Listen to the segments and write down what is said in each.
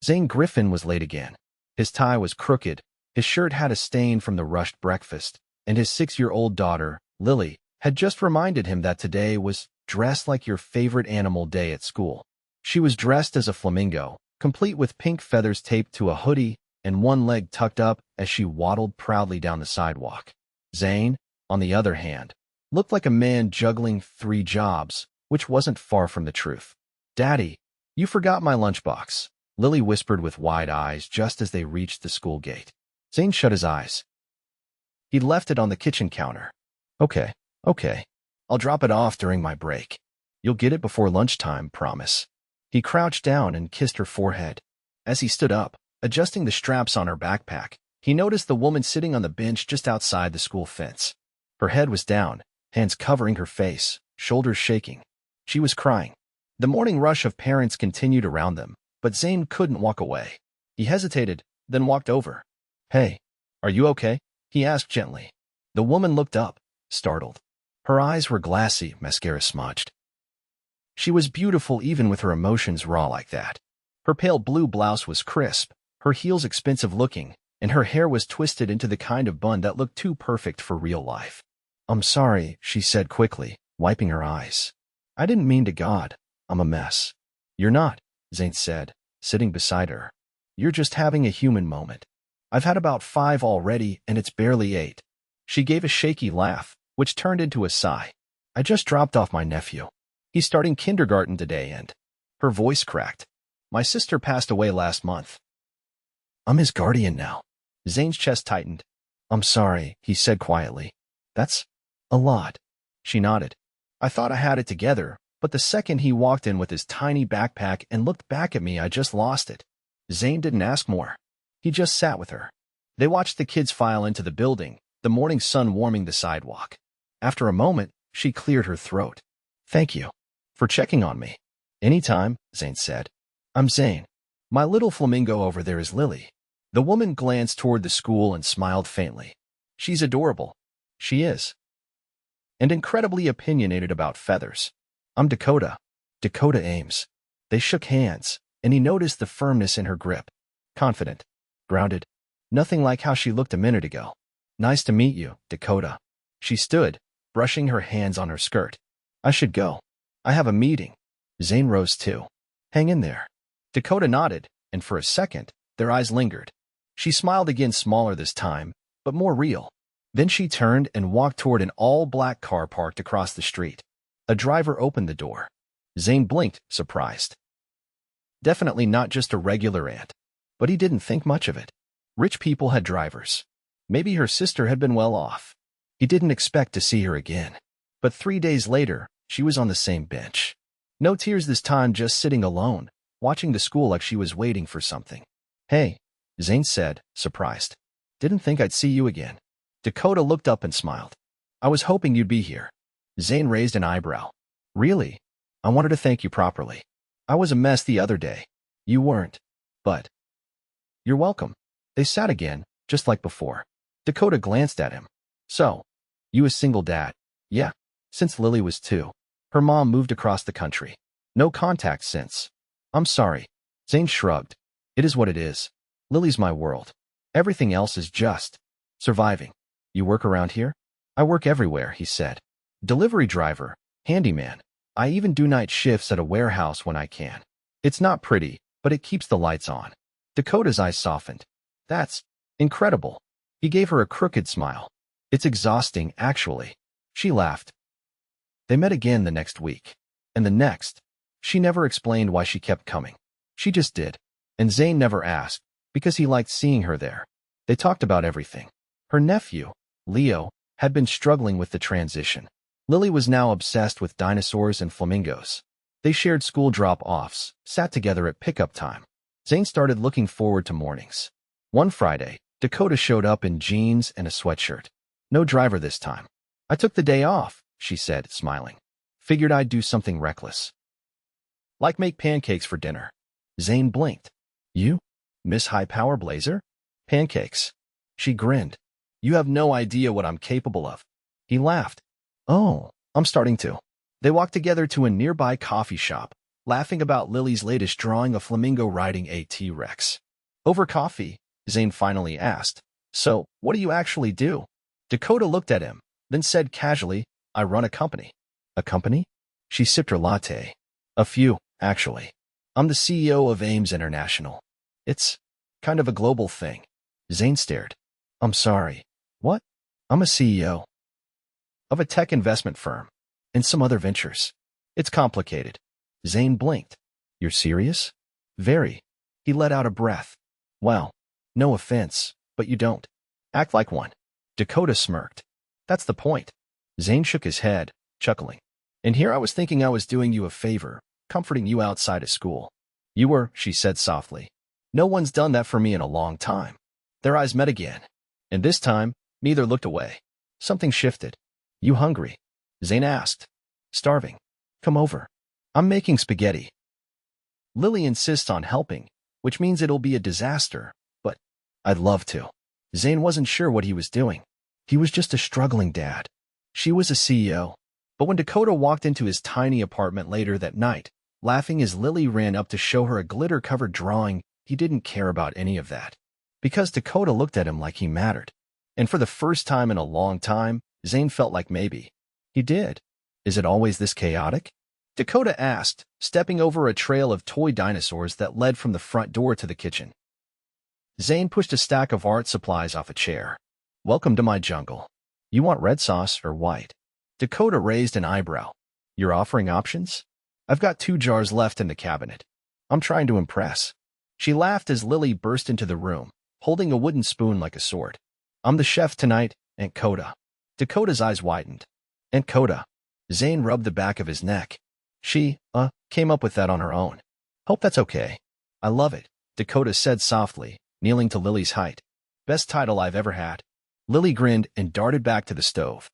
Zane Griffin was late again. His tie was crooked, his shirt had a stain from the rushed breakfast, and his 6-year-old daughter, Lily, had just reminded him that today was dressed like your favorite animal day at school. She was dressed as a flamingo, complete with pink feathers taped to a hoodie and one leg tucked up as she waddled proudly down the sidewalk. Zane, on the other hand, looked like a man juggling 3 jobs, which wasn't far from the truth. "Daddy, you forgot my lunchbox," Lily whispered with wide eyes just as they reached the school gate. Zane shut his eyes. He'd left it on the kitchen counter. Okay. I'll drop it off during my break. You'll get it before lunchtime, promise." He crouched down and kissed her forehead. As he stood up, adjusting the straps on her backpack, he noticed the woman sitting on the bench just outside the school fence. Her head was down, hands covering her face, shoulders shaking. She was crying. The morning rush of parents continued around them, but Zane couldn't walk away. He hesitated, then walked over. "Hey, are you okay?" he asked gently. The woman looked up, startled. Her eyes were glassy, mascara smudged. She was beautiful even with her emotions raw like that. Her pale blue blouse was crisp, her heels expensive looking, and her hair was twisted into the kind of bun that looked too perfect for real life. "I'm sorry," she said quickly, wiping her eyes. "I didn't mean to God. I'm a mess." "You're not," Zane said, sitting beside her. "You're just having a human moment. I've had about 5 already, and it's barely 8. She gave a shaky laugh, which turned into a sigh. "I just dropped off my nephew. He's starting kindergarten today and—" Her voice cracked. "My sister passed away last month. I'm his guardian now." Zane's chest tightened. "I'm sorry," he said quietly. "That's a lot." She nodded. "I thought I had it together, but the second he walked in with his tiny backpack and looked back at me, I just lost it." Zane didn't ask more. He just sat with her. They watched the kids file into the building, the morning sun warming the sidewalk. After a moment, she cleared her throat. "Thank you for checking on me." "Anytime," Zane said. "I'm Zane. My little flamingo over there is Lily." The woman glanced toward the school and smiled faintly. "She's adorable." "She is. And incredibly opinionated about feathers." "I'm Dakota Ames." They shook hands, and he noticed the firmness in her grip. Confident, grounded, nothing like how she looked a minute ago. "Nice to meet you, Dakota." She stood, brushing her hands on her skirt. "I should go. I have a meeting." Zane rose too. "Hang in there." Dakota nodded, and for a second, their eyes lingered. She smiled again, smaller this time, but more real. Then she turned and walked toward an all-black car parked across the street. A driver opened the door. Zane blinked, surprised. Definitely not just a regular aunt. But he didn't think much of it. Rich people had drivers. Maybe her sister had been well off. He didn't expect to see her again. But 3 days later, she was on the same bench. No tears this time, just sitting alone, watching the school like she was waiting for something. "Hey," Zane said, surprised. "Didn't think I'd see you again." Dakota looked up and smiled. "I was hoping you'd be here." Zane raised an eyebrow. "Really? I wanted to thank you properly. I was a mess the other day. You weren't. But you're welcome." They sat again, just like before. Dakota glanced at him. "So, you a single dad?" "Yeah, since Lily was 2. Her mom moved across the country. No contact since." "I'm sorry." Zane shrugged. "It is what it is. Lily's my world. Everything else is just surviving." "You work around here?" "I work everywhere," he said. "Delivery driver, handyman. I even do night shifts at a warehouse when I can. It's not pretty, but it keeps the lights on." Dakota's eyes softened. "That's incredible." He gave her a crooked smile. "It's exhausting, actually." She laughed. They met again the next week. And the next. She never explained why she kept coming. She just did. And Zane never asked, because he liked seeing her there. They talked about everything. Her nephew, Leo, had been struggling with the transition. Lily was now obsessed with dinosaurs and flamingos. They shared school drop-offs, sat together at pickup time. Zane started looking forward to mornings. One Friday, Dakota showed up in jeans and a sweatshirt. No driver this time. "I took the day off," she said, smiling. "Figured I'd do something reckless. Like make pancakes for dinner." Zane blinked. "You? Miss High Power Blazer? Pancakes?" She grinned. "You have no idea what I'm capable of." He laughed. "Oh, I'm starting to." They walked together to a nearby coffee shop, laughing about Lily's latest drawing, a flamingo riding a T-Rex. Over coffee, Zane finally asked, "So, what do you actually do?" Dakota looked at him, then said casually, "I run a company." "A company?" She sipped her latte. "A few, actually. I'm the CEO of Ames International. It's kind of a global thing." Zane stared. "I'm sorry. What?" "I'm a CEO of a tech investment firm and some other ventures. It's complicated." Zane blinked. "You're serious?" "Very." He let out a breath. "Well, no offense, but you don't act like one." Dakota smirked. "That's the point." Zane shook his head, chuckling. "And here I was thinking I was doing you a favor, comforting you outside of school." "You were," she said softly. "No one's done that for me in a long time." Their eyes met again, and this time, neither looked away. Something shifted. "You hungry?" Zane asked. "Starving. Come over. I'm making spaghetti." Lily insists on helping, which means it'll be a disaster, but I'd love to. Zane wasn't sure what he was doing. He was just a struggling dad. She was a CEO. But when Dakota walked into his tiny apartment later that night, laughing as Lily ran up to show her a glitter-covered drawing, he didn't care about any of that. Because Dakota looked at him like he mattered. And for the first time in a long time, Zane felt like maybe he did. "Is it always this chaotic?" Dakota asked, stepping over a trail of toy dinosaurs that led from the front door to the kitchen. Zane pushed a stack of art supplies off a chair. "Welcome to my jungle. You want red sauce or white?" Dakota raised an eyebrow. "You're offering options?" "I've got 2 jars left in the cabinet. I'm trying to impress." She laughed as Lily burst into the room, holding a wooden spoon like a sword. "I'm the chef tonight, Aunt Coda." Dakota's eyes widened. "Aunt Coda." Zane rubbed the back of his neck. She came up with that on her own. "Hope that's okay." "I love it," Dakota said softly, kneeling to Lily's height. "Best title I've ever had." Lily grinned and darted back to the stove.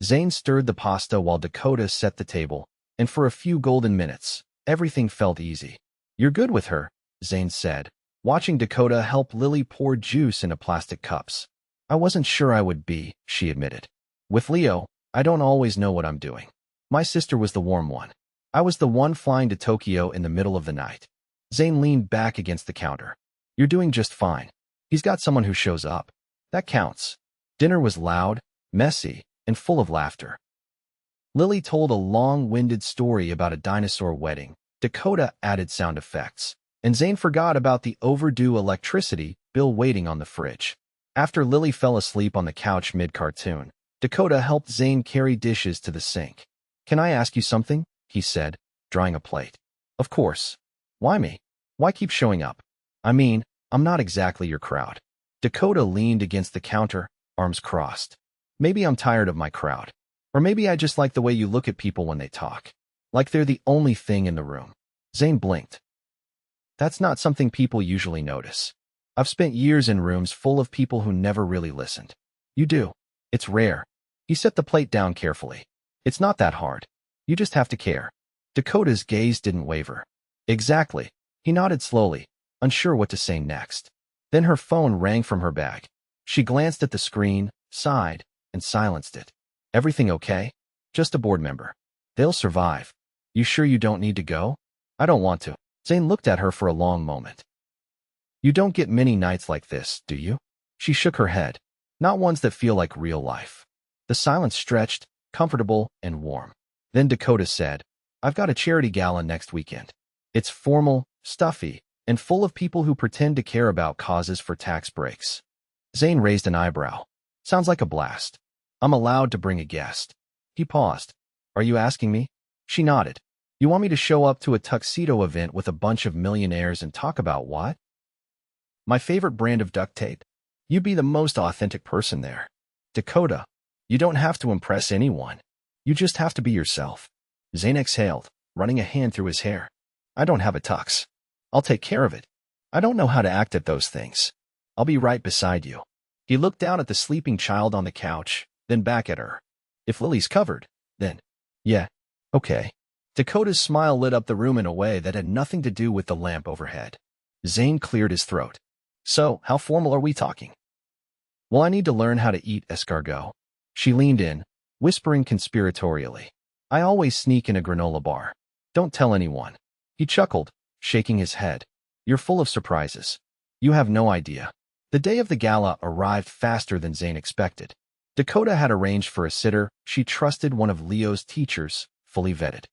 Zane stirred the pasta while Dakota set the table, and for a few golden minutes, everything felt easy. "You're good with her," Zane said, watching Dakota help Lily pour juice into plastic cups. "I wasn't sure I would be," she admitted. "With Leo, I don't always know what I'm doing. My sister was the warm one. I was the one flying to Tokyo in the middle of the night." Zane leaned back against the counter. "You're doing just fine. He's got someone who shows up. That counts." Dinner was loud, messy, and full of laughter. Lily told a long-winded story about a dinosaur wedding. Dakota added sound effects, and Zane forgot about the overdue electricity bill waiting on the fridge. After Lily fell asleep on the couch mid-cartoon, Dakota helped Zane carry dishes to the sink. "Can I ask you something?" he said, drying a plate. "Of course. Why me? Why keep showing up? I mean, I'm not exactly your crowd." Dakota leaned against the counter, arms crossed. "Maybe I'm tired of my crowd. Or maybe I just like the way you look at people when they talk. Like they're the only thing in the room." Zane blinked. "That's not something people usually notice. I've spent years in rooms full of people who never really listened." "You do. It's rare." He set the plate down carefully. "It's not that hard. You just have to care." Dakota's gaze didn't waver. "Exactly." He nodded slowly, unsure what to say next. Then her phone rang from her bag. She glanced at the screen, sighed, and silenced it. "Everything okay?" "Just a board member. They'll survive." "You sure you don't need to go?" "I don't want to." Zane looked at her for a long moment. "You don't get many nights like this, do you?" She shook her head. "Not ones that feel like real life." The silence stretched, comfortable and warm. Then Dakota said, "I've got a charity gala next weekend. It's formal, stuffy, and full of people who pretend to care about causes for tax breaks." Zane raised an eyebrow. "Sounds like a blast. I'm allowed to bring a guest." He paused. "Are you asking me?" She nodded. "You want me to show up to a tuxedo event with a bunch of millionaires and talk about what?" "My favorite brand of duct tape." "You'd be the most authentic person there." "Dakota, you don't have to impress anyone. You just have to be yourself." Zane exhaled, running a hand through his hair. "I don't have a tux. I'll take care of it. I don't know how to act at those things. I'll be right beside you." He looked down at the sleeping child on the couch, then back at her. "If Lily's covered, then, yeah, okay." Dakota's smile lit up the room in a way that had nothing to do with the lamp overhead. Zane cleared his throat. "So, how formal are we talking?" "Well, I need to learn how to eat escargot." She leaned in, whispering conspiratorially. "I always sneak in a granola bar. Don't tell anyone." He chuckled, shaking his head. You're full of surprises. You have no idea. The day of the gala arrived faster than Zane expected. Dakota had arranged for a sitter. She trusted one of Leo's teachers, fully vetted.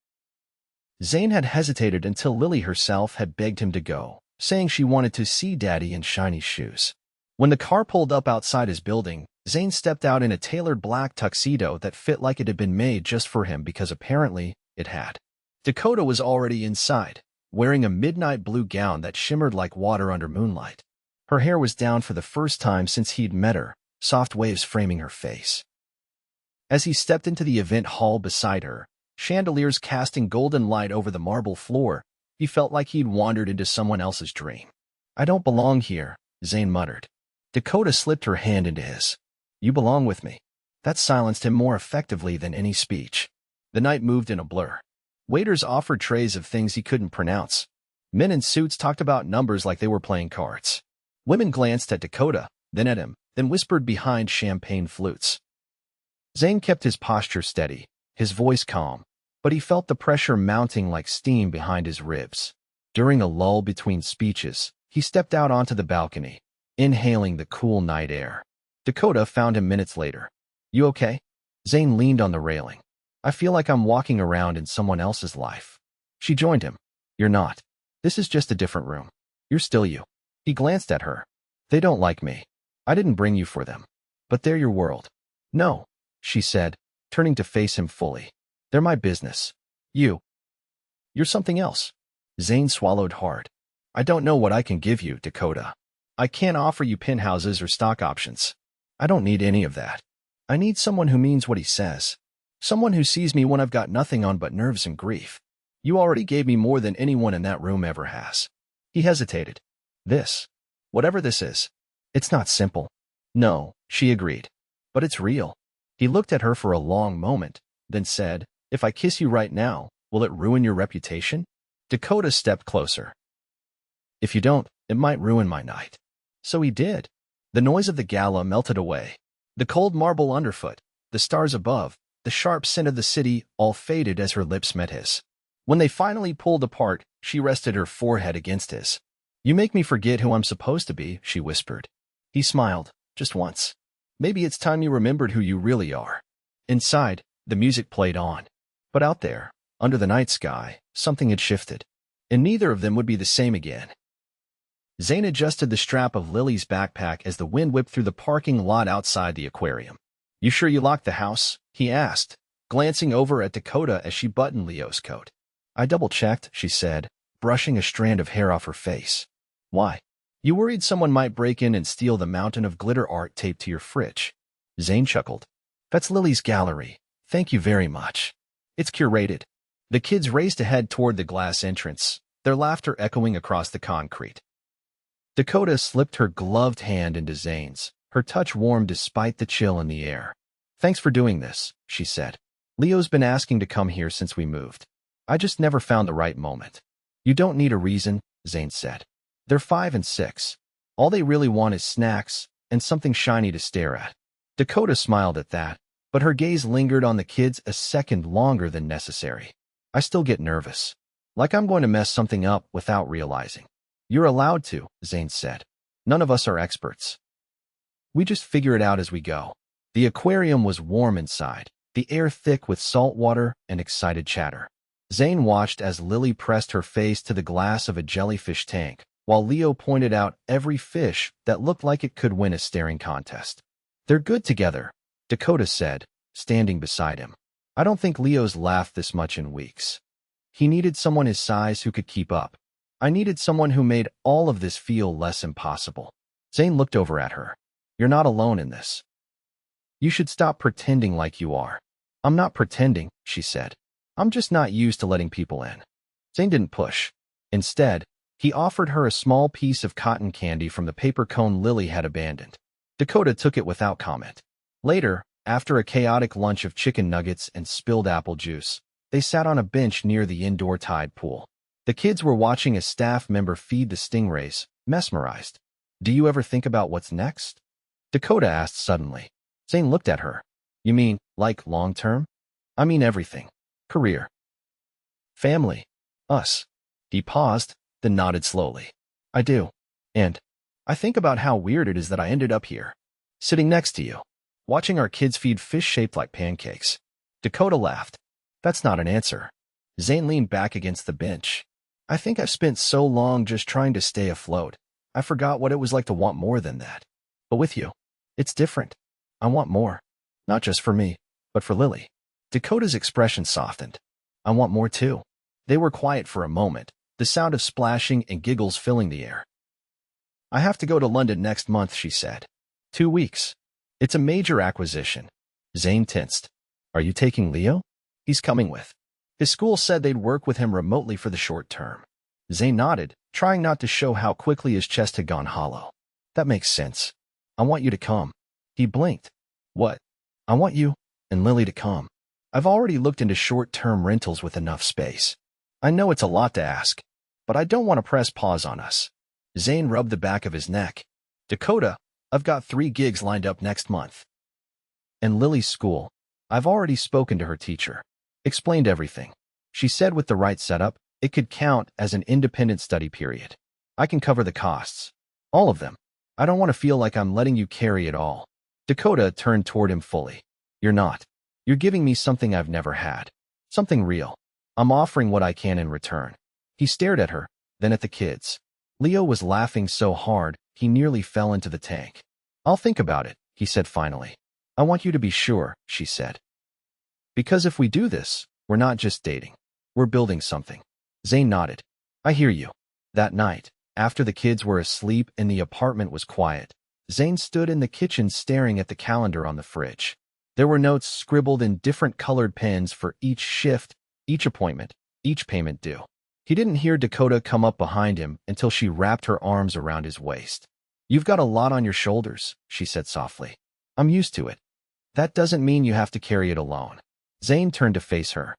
Zane had hesitated until Lily herself had begged him to go, saying she wanted to see Daddy in shiny shoes. When the car pulled up outside his building, Zane stepped out in a tailored black tuxedo that fit like it had been made just for him because apparently it had. Dakota was already inside, wearing a midnight blue gown that shimmered like water under moonlight. Her hair was down for the first time since he'd met her, soft waves framing her face. As he stepped into the event hall beside her, chandeliers casting golden light over the marble floor, he felt like he'd wandered into someone else's dream. I don't belong here, Zane muttered. Dakota slipped her hand into his. You belong with me. That silenced him more effectively than any speech. The night moved in a blur. Waiters offered trays of things he couldn't pronounce. Men in suits talked about numbers like they were playing cards. Women glanced at Dakota, then at him, then whispered behind champagne flutes. Zane kept his posture steady, his voice calm, but he felt the pressure mounting like steam behind his ribs. During a lull between speeches, he stepped out onto the balcony, inhaling the cool night air. Dakota found him minutes later. You okay? Zane leaned on the railing. I feel like I'm walking around in someone else's life. She joined him. You're not. This is just a different room. You're still you. He glanced at her. They don't like me. I didn't bring you for them. But they're your world. No, she said, turning to face him fully. They're my business. You're something else. Zane swallowed hard. I don't know what I can give you, Dakota. I can't offer you penthouses or stock options. I don't need any of that. I need someone who means what he says. Someone who sees me when I've got nothing on but nerves and grief. You already gave me more than anyone in that room ever has. He hesitated. Whatever this is, it's not simple. No, she agreed. But it's real. He looked at her for a long moment, then said, If I kiss you right now, will it ruin your reputation? Dakota stepped closer. If you don't, it might ruin my night. So he did. The noise of the gala melted away. The cold marble underfoot, the stars above, the sharp scent of the city all faded as her lips met his. When they finally pulled apart, she rested her forehead against his. You make me forget who I'm supposed to be, she whispered. He smiled, just once. Maybe it's time you remembered who you really are. Inside, the music played on. But out there, under the night sky, something had shifted. And neither of them would be the same again. Zane adjusted the strap of Lily's backpack as the wind whipped through the parking lot outside the aquarium. You sure you locked the house? He asked, glancing over at Dakota as she buttoned Leo's coat. I double-checked, she said, brushing a strand of hair off her face. Why? You worried someone might break in and steal the mountain of glitter art taped to your fridge. Zane chuckled. That's Lily's gallery. Thank you very much. It's curated. The kids raced ahead toward the glass entrance, their laughter echoing across the concrete. Dakota slipped her gloved hand into Zane's, her touch warm despite the chill in the air. Thanks for doing this, she said. Leo's been asking to come here since we moved. I just never found the right moment. You don't need a reason, Zane said. They're 5 and 6. All they really want is snacks and something shiny to stare at. Dakota smiled at that, but her gaze lingered on the kids a second longer than necessary. I still get nervous. Like I'm going to mess something up without realizing. You're allowed to, Zane said. None of us are experts. We just figure it out as we go. The aquarium was warm inside, the air thick with salt water and excited chatter. Zane watched as Lily pressed her face to the glass of a jellyfish tank, while Leo pointed out every fish that looked like it could win a staring contest. They're good together, Dakota said, standing beside him. I don't think Leo's laughed this much in weeks. He needed someone his size who could keep up. I needed someone who made all of this feel less impossible. Zane looked over at her. You're not alone in this. You should stop pretending like you are. I'm not pretending, she said. I'm just not used to letting people in. Zane didn't push. Instead, he offered her a small piece of cotton candy from the paper cone Lily had abandoned. Dakota took it without comment. Later, after a chaotic lunch of chicken nuggets and spilled apple juice, they sat on a bench near the indoor tide pool. The kids were watching a staff member feed the stingrays, mesmerized. Do you ever think about what's next? Dakota asked suddenly. Zane looked at her. You mean, like long-term? I mean everything. Career. Family. Us. He paused, then nodded slowly. I do. And I think about how weird it is that I ended up here, sitting next to you, watching our kids feed fish shaped like pancakes. Dakota laughed. That's not an answer. Zane leaned back against the bench. I think I've spent so long just trying to stay afloat. I forgot what it was like to want more than that. But with you, it's different. I want more. Not just for me, but for Lily. Dakota's expression softened. I want more too. They were quiet for a moment, the sound of splashing and giggles filling the air. I have to go to London next month, she said. 2 weeks. It's a major acquisition. Zane tensed. Are you taking Leo? He's coming with. His school said they'd work with him remotely for the short term. Zane nodded, trying not to show how quickly his chest had gone hollow. That makes sense. I want you to come. He blinked. What? I want you and Lily to come. I've already looked into short-term rentals with enough space. I know it's a lot to ask, but I don't want to press pause on us. Zane rubbed the back of his neck. Dakota, I've got 3 gigs lined up next month. And Lily's school. I've already spoken to her teacher. Explained everything. She said with the right setup, it could count as an independent study period. I can cover the costs. All of them. I don't want to feel like I'm letting you carry it all. Dakota turned toward him fully. You're not. You're giving me something I've never had. Something real. I'm offering what I can in return. He stared at her, then at the kids. Leo was laughing so hard, he nearly fell into the tank. I'll think about it, he said finally. I want you to be sure, she said. Because if we do this, we're not just dating. We're building something. Zane nodded. I hear you. That night, after the kids were asleep and the apartment was quiet, Zane stood in the kitchen staring at the calendar on the fridge. There were notes scribbled in different colored pens for each shift, each appointment, each payment due. He didn't hear Dakota come up behind him until she wrapped her arms around his waist. You've got a lot on your shoulders, she said softly. I'm used to it. That doesn't mean you have to carry it alone. Zane turned to face her.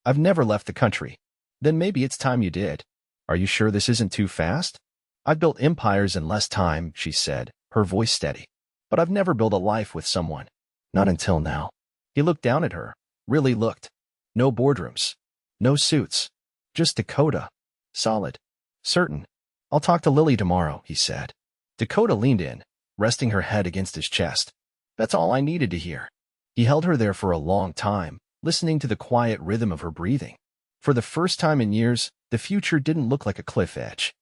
I've never left the country. Then maybe it's time you did. Are you sure this isn't too fast? I've built empires in less time, she said, her voice steady. But I've never built a life with someone. Not until now. He looked down at her. Really looked. No boardrooms. No suits. Just Dakota. Solid. Certain. I'll talk to Lily tomorrow, he said. Dakota leaned in, resting her head against his chest. That's all I needed to hear. He held her there for a long time, listening to the quiet rhythm of her breathing. For the first time in years, the future didn't look like a cliff edge.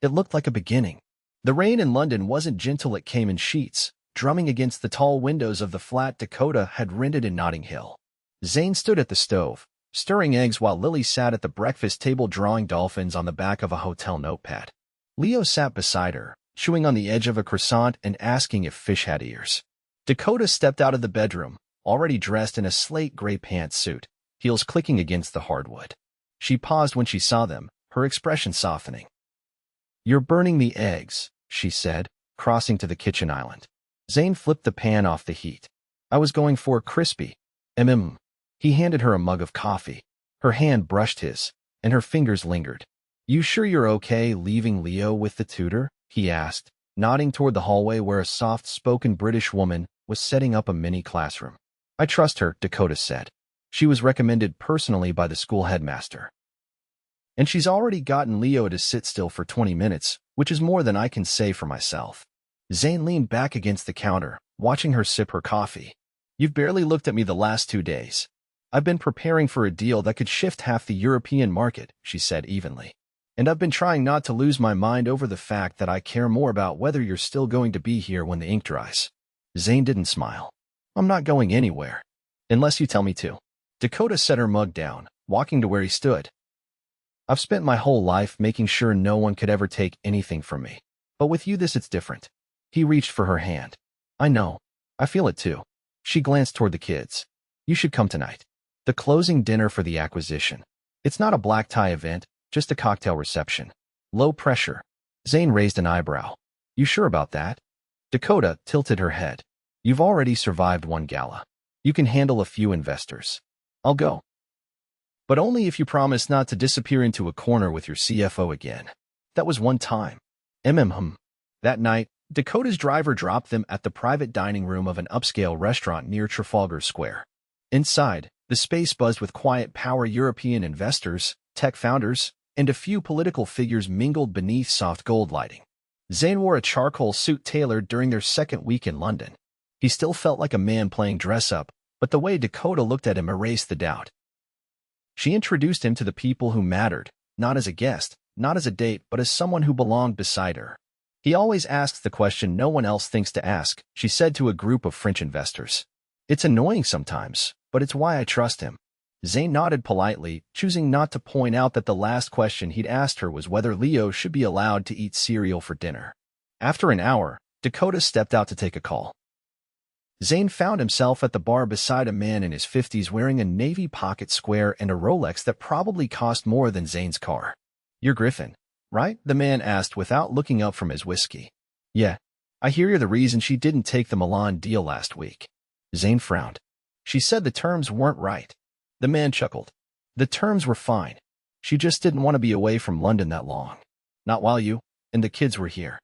It looked like a beginning. The rain in London wasn't gentle, it came in sheets, drumming against the tall windows of the flat Dakota had rented in Notting Hill. Zane stood at the stove, stirring eggs while Lily sat at the breakfast table drawing dolphins on the back of a hotel notepad. Leo sat beside her, chewing on the edge of a croissant and asking if fish had ears. Dakota stepped out of the bedroom, already dressed in a slate gray pantsuit, heels clicking against the hardwood. She paused when she saw them, her expression softening. You're burning the eggs, she said, crossing to the kitchen island. Zane flipped the pan off the heat. I was going for crispy. He handed her a mug of coffee. Her hand brushed his, and her fingers lingered. You sure you're okay leaving Leo with the tutor? He asked, nodding toward the hallway where a soft-spoken British woman was setting up a mini classroom. I trust her, Dakota said. She was recommended personally by the school headmaster. And she's already gotten Leo to sit still for 20 minutes, which is more than I can say for myself. Zane leaned back against the counter, watching her sip her coffee. You've barely looked at me the last 2 days. I've been preparing for a deal that could shift half the European market, she said evenly. And I've been trying not to lose my mind over the fact that I care more about whether you're still going to be here when the ink dries. Zane didn't smile. I'm not going anywhere. Unless you tell me to. Dakota set her mug down, walking to where he stood. I've spent my whole life making sure no one could ever take anything from me. But with you it's different. He reached for her hand. I know. I feel it too. She glanced toward the kids. You should come tonight. The closing dinner for the acquisition. It's not a black tie event, just a cocktail reception. Low pressure. Zane raised an eyebrow. You sure about that? Dakota tilted her head. You've already survived one gala. You can handle a few investors. I'll go. But only if you promise not to disappear into a corner with your CFO again. That was one time. That night, Dakota's driver dropped them at the private dining room of an upscale restaurant near Trafalgar Square. Inside, the space buzzed with quiet power European investors, tech founders, and a few political figures mingled beneath soft gold lighting. Zane wore a charcoal suit tailored during their second week in London. He still felt like a man playing dress-up, but the way Dakota looked at him erased the doubt. She introduced him to the people who mattered, not as a guest, not as a date, but as someone who belonged beside her. He always asks the question no one else thinks to ask, she said to a group of French investors. It's annoying sometimes, but it's why I trust him. Zane nodded politely, choosing not to point out that the last question he'd asked her was whether Leo should be allowed to eat cereal for dinner. After an hour, Dakota stepped out to take a call. Zane found himself at the bar beside a man in his 50s wearing a navy pocket square and a Rolex that probably cost more than Zane's car. You're Griffin, right? The man asked without looking up from his whiskey. Yeah, I hear you're the reason she didn't take the Milan deal last week. Zane frowned. She said the terms weren't right. The man chuckled. The terms were fine. She just didn't want to be away from London that long. Not while you and the kids were here.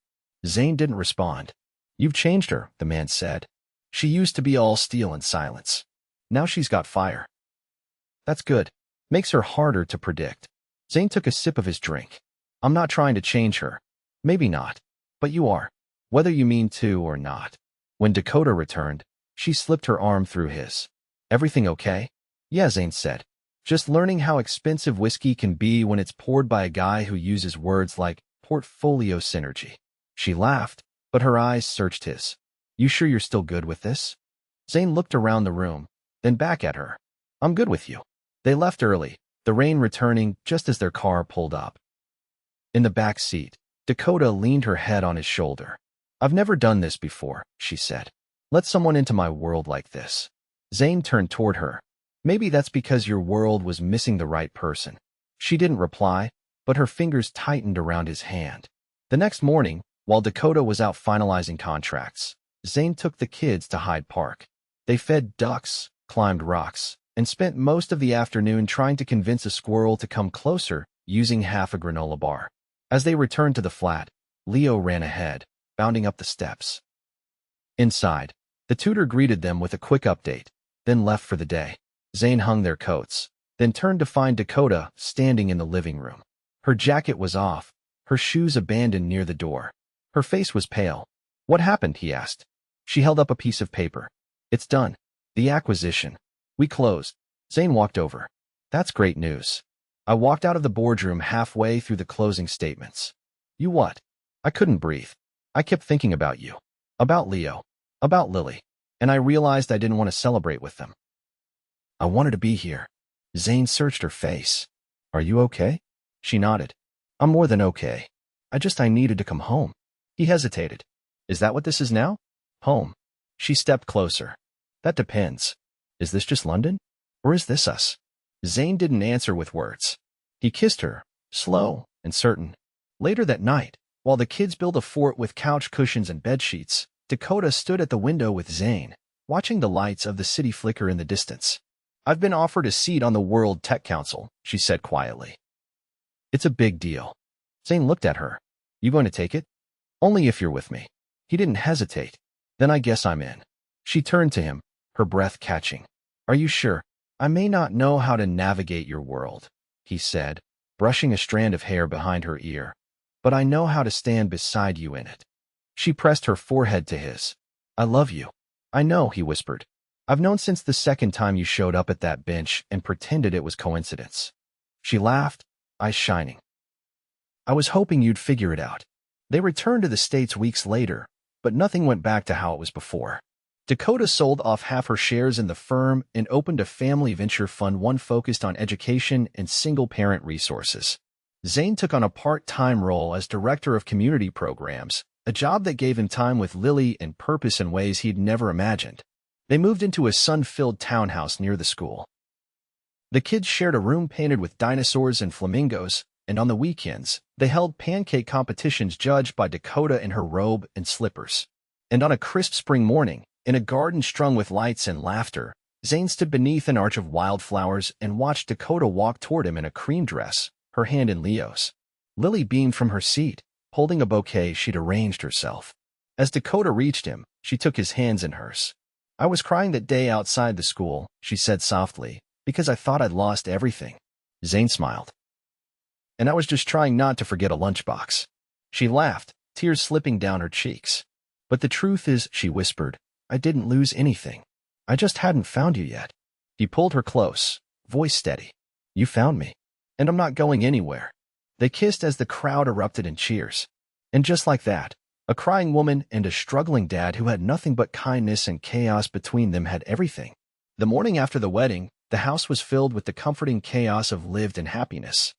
Zane didn't respond. You've changed her, the man said. She used to be all steel and silence. Now she's got fire. That's good. Makes her harder to predict. Zane took a sip of his drink. I'm not trying to change her. Maybe not. But you are. Whether you mean to or not. When Dakota returned, she slipped her arm through his. Everything okay? Yeah, Zane said. Just learning how expensive whiskey can be when it's poured by a guy who uses words like portfolio synergy. She laughed, but her eyes searched his. You sure you're still good with this? Zane looked around the room, then back at her. I'm good with you. They left early, the rain returning just as their car pulled up. In the back seat, Dakota leaned her head on his shoulder. I've never done this before, she said. Let someone into my world like this. Zane turned toward her. Maybe that's because your world was missing the right person. She didn't reply, but her fingers tightened around his hand. The next morning, while Dakota was out finalizing contracts, Zane took the kids to Hyde Park. They fed ducks, climbed rocks, and spent most of the afternoon trying to convince a squirrel to come closer, using half a granola bar. As they returned to the flat, Leo ran ahead, bounding up the steps. Inside, the tutor greeted them with a quick update, then left for the day. Zane hung their coats, then turned to find Dakota standing in the living room. Her jacket was off, her shoes abandoned near the door. Her face was pale. What happened? He asked. She held up a piece of paper. It's done. The acquisition. We closed. Zane walked over. That's great news. I walked out of the boardroom halfway through the closing statements. You what? I couldn't breathe. I kept thinking about you. About Leo. About Lily. And I realized I didn't want to celebrate with them. I wanted to be here. Zane searched her face. Are you okay? She nodded. I'm more than okay. I needed to come home. He hesitated. Is that what this is now? Home. She stepped closer. That depends. Is this just London? Or is this us? Zane didn't answer with words. He kissed her, slow and certain. Later that night, while the kids built a fort with couch cushions and bedsheets, Dakota stood at the window with Zane, watching the lights of the city flicker in the distance. I've been offered a seat on the World Tech Council, she said quietly. It's a big deal. Zane looked at her. You going to take it? Only if you're with me. He didn't hesitate. Then I guess I'm in. She turned to him, her breath catching. Are you sure? I may not know how to navigate your world, he said, brushing a strand of hair behind her ear. But I know how to stand beside you in it. She pressed her forehead to his. I love you. I know, he whispered. I've known since the second time you showed up at that bench and pretended it was coincidence. She laughed, eyes shining. I was hoping you'd figure it out. They returned to the States weeks later, but nothing went back to how it was before. Dakota sold off half her shares in the firm and opened a family venture fund, one focused on education and single-parent resources. Zane took on a part-time role as director of community programs, a job that gave him time with Lily and purpose in ways he'd never imagined. They moved into a sun-filled townhouse near the school. The kids shared a room painted with dinosaurs and flamingos, and on the weekends, they held pancake competitions judged by Dakota in her robe and slippers. And on a crisp spring morning, in a garden strung with lights and laughter, Zane stood beneath an arch of wildflowers and watched Dakota walk toward him in a cream dress, her hand in Leo's. Lily beamed from her seat, holding a bouquet she'd arranged herself. As Dakota reached him, she took his hands in hers. I was crying that day outside the school, she said softly, because I thought I'd lost everything. Zane smiled. and I was just trying not to forget a lunchbox. She laughed, tears slipping down her cheeks. But the truth is, she whispered, I didn't lose anything. I just hadn't found you yet. He pulled her close, voice steady. You found me, and I'm not going anywhere. They kissed as the crowd erupted in cheers. And just like that, a crying woman and a struggling dad who had nothing but kindness and chaos between them had everything. The morning after the wedding, the house was filled with the comforting chaos of lived-in happiness.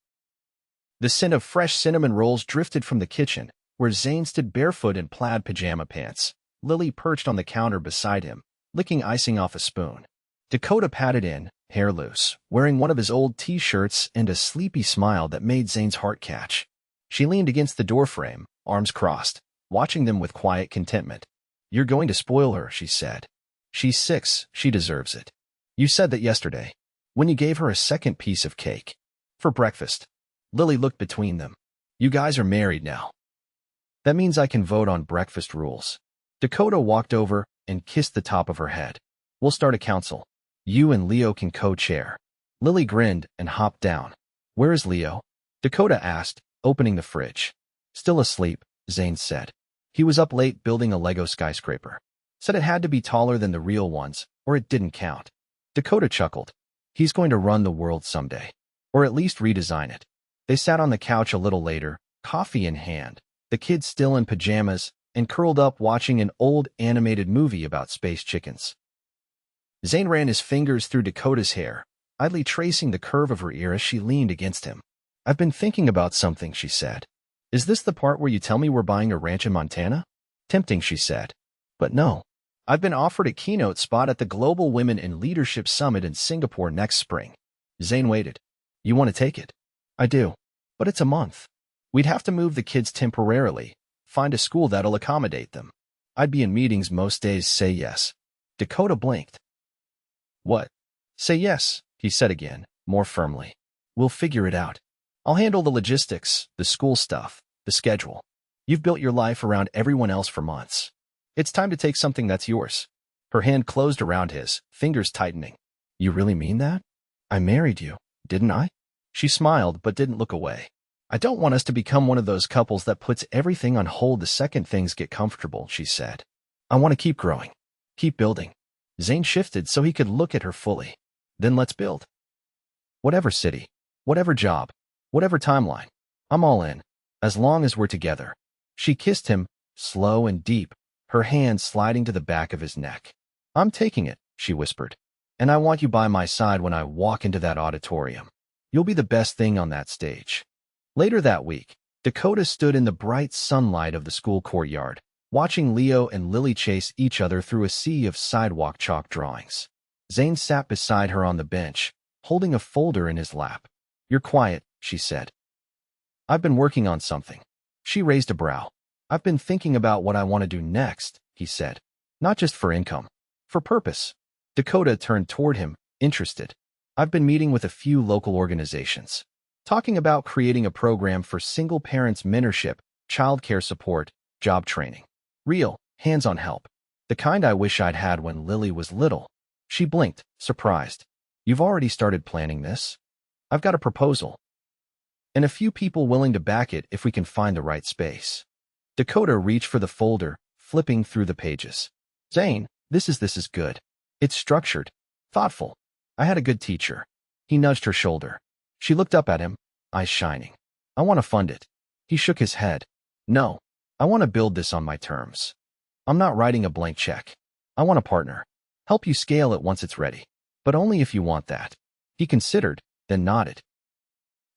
The scent of fresh cinnamon rolls drifted from the kitchen, where Zane stood barefoot in plaid pajama pants. Lily perched on the counter beside him, licking icing off a spoon. Dakota patted in, hair loose, wearing one of his old T-shirts and a sleepy smile that made Zane's heart catch. She leaned against the doorframe, arms crossed, watching them with quiet contentment. You're going to spoil her, she said. She's 6, she deserves it. You said that yesterday, when you gave her a second piece of cake. For breakfast. Lily looked between them. You guys are married now. That means I can vote on breakfast rules. Dakota walked over and kissed the top of her head. We'll start a council. You and Leo can co-chair. Lily grinned and hopped down. Where is Leo? Dakota asked, opening the fridge. Still asleep, Zane said. He was up late building a Lego skyscraper. Said it had to be taller than the real ones, or it didn't count. Dakota chuckled. He's going to run the world someday. Or at least redesign it. They sat on the couch a little later, coffee in hand, the kids still in pajamas, and curled up watching an old animated movie about space chickens. Zane ran his fingers through Dakota's hair, idly tracing the curve of her ear as she leaned against him. I've been thinking about something, she said. Is this the part where you tell me we're buying a ranch in Montana? Tempting, she said. But no. I've been offered a keynote spot at the Global Women in Leadership Summit in Singapore next spring. Zane waited. You want to take it? I do. But it's a month. We'd have to move the kids temporarily, find a school that'll accommodate them. I'd be in meetings most days. Say yes. Dakota blinked. What? Say yes, he said again, more firmly. We'll figure it out. I'll handle the logistics, the school stuff, the schedule. You've built your life around everyone else for months. It's time to take something that's yours. Her hand closed around his, fingers tightening. You really mean that? I married you, didn't I? She smiled but didn't look away. I don't want us to become one of those couples that puts everything on hold the second things get comfortable, she said. I want to keep growing. Keep building. Zane shifted so he could look at her fully. Then let's build. Whatever city, whatever job, whatever timeline, I'm all in, as long as we're together. She kissed him, slow and deep, her hand sliding to the back of his neck. I'm taking it, she whispered. And I want you by my side when I walk into that auditorium. You'll be the best thing on that stage. Later that week, Dakota stood in the bright sunlight of the school courtyard, watching Leo and Lily chase each other through a sea of sidewalk chalk drawings. Zane sat beside her on the bench, holding a folder in his lap. You're quiet, she said. I've been working on something. She raised a brow. I've been thinking about what I want to do next, he said. Not just for income, for purpose. Dakota turned toward him, interested. I've been meeting with a few local organizations, talking about creating a program for single parents' mentorship, childcare support, job training. Real, hands-on help. The kind I wish I'd had when Lily was little. She blinked, surprised. You've already started planning this? I've got a proposal. And a few people willing to back it if we can find the right space. Dakota reached for the folder, flipping through the pages. Zane, this is good. It's structured, thoughtful. I had a good teacher. He nudged her shoulder. She looked up at him, eyes shining. I want to fund it. He shook his head. No, I want to build this on my terms. I'm not writing a blank check. I want a partner. Help you scale it once it's ready. But only if you want that. He considered, then nodded.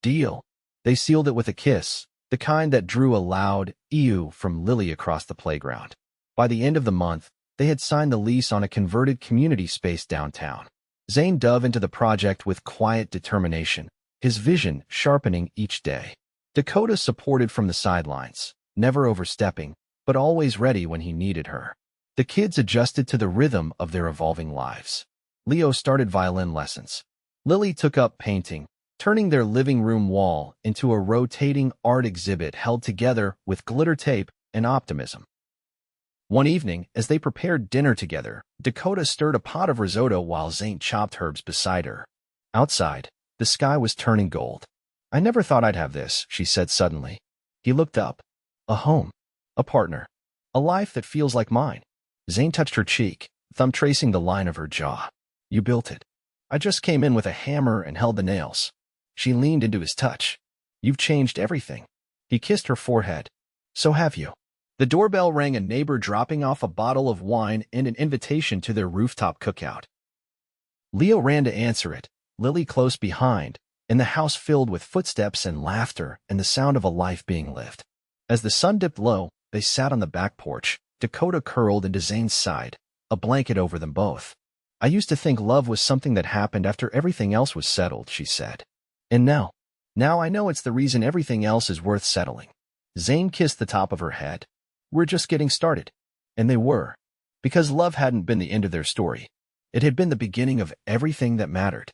Deal. They sealed it with a kiss, the kind that drew a loud ew from Lily across the playground. By the end of the month, they had signed the lease on a converted community space downtown. Zane dove into the project with quiet determination, his vision sharpening each day. Dakota supported from the sidelines, never overstepping, but always ready when he needed her. The kids adjusted to the rhythm of their evolving lives. Leo started violin lessons. Lily took up painting, turning their living room wall into a rotating art exhibit held together with glitter tape and optimism. One evening, as they prepared dinner together, Dakota stirred a pot of risotto while Zane chopped herbs beside her. Outside, the sky was turning gold. I never thought I'd have this, she said suddenly. He looked up. A home. A partner. A life that feels like mine. Zane touched her cheek, thumb tracing the line of her jaw. You built it. I just came in with a hammer and held the nails. She leaned into his touch. You've changed everything. He kissed her forehead. So have you. The doorbell rang, a neighbor dropping off a bottle of wine and an invitation to their rooftop cookout. Leo ran to answer it, Lily close behind, and the house filled with footsteps and laughter and the sound of a life being lived. As the sun dipped low, they sat on the back porch, Dakota curled into Zane's side, a blanket over them both. I used to think love was something that happened after everything else was settled, she said. And now I know it's the reason everything else is worth settling. Zane kissed the top of her head. We're just getting started. And they were. Because love hadn't been the end of their story. It had been the beginning of everything that mattered.